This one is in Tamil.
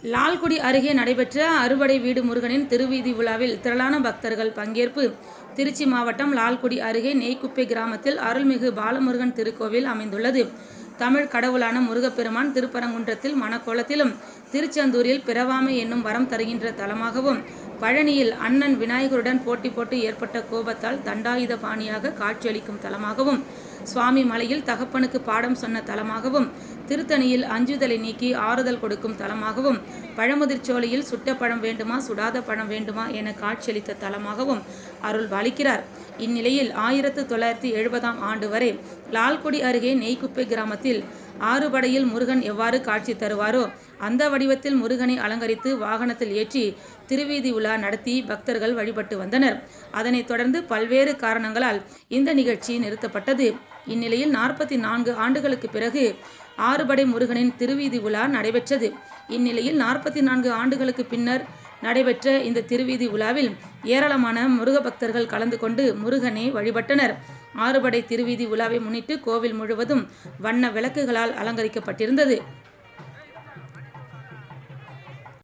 லால்குடி அருகே நடைபெற்ற அறுபடை வீடு முருகனின் திருவீதி விழாவில் திரளான பக்தர்கள் பங்கேற்பு. திருச்சி மாவட்டம் லால்குடி அருகே நெய்க்குப்பை கிராமத்தில் அருள்மிகு பாலமுருகன் திருக்கோவில் அமைந்துள்ளது. தமிழ் கடவுளான முருகப்பெருமான் திருப்பரங்குன்றத்தில் மணக்கோலத்திலும், திருச்செந்தூரில் பிறவாமை என்னும் வரம் தருகின்ற தலமாகவும், பழனியில் அண்ணன் விநாயகருடன் போட்டி போட்டு ஏற்பட்ட கோபத்தால் தண்டாயுத பாணியாக காட்சியளிக்கும் தலமாகவும், சுவாமி மலையில் தகப்பனுக்கு பாடம் சொன்ன தலமாகவும், திருத்தணியில் அஞ்சுதலை நீக்கி ஆறுதல் கொடுக்கும் தலமாகவும், பழமுதிர்ச்சோலையில் சுட்ட பழம் வேண்டுமா சுடாத பழம் வேண்டுமா என காட்சியளித்த தலமாகவும் அருள் பாலிக்கிறார். இந்நிலையில் 1970ஆம் ஆண்டு வரை லால்குடி அருகே நெய்க்குப்பை கிராமத்தில் ஆறுபடையில் முருகன் எவ்வாறு காட்சி தருவாரோ அந்த வடிவத்தில் முருகனை அலங்கரித்து வாகனத்தில் ஏற்றி திருவீதி உலா நடத்தி பக்தர்கள் வழிபட்டு வந்தனர். அதனைத் தொடர்ந்து பல்வேறு காரணங்களால் இந்த நிகழ்ச்சி நிறுத்தப்பட்டது. இந்நிலையில் 44 ஆண்டுகளுக்கு பிறகு ஆறுபடை முருகனின் திருவீதி உலா நடைபெற்றது. இந்நிலையில் 44 ஆண்டுகளுக்கு பின்னர் நடைபெற்ற இந்த திருவீதி உலாவில் ஏராளமான முருக பக்தர்கள் கலந்து கொண்டு முருகனை வழிபட்டனர். ஆறுபடை திருவீதி உலாவை முன்னிட்டு கோவில் முழுவதும் வண்ண விளக்குகளால் அலங்கரிக்கப்பட்டிருந்தது.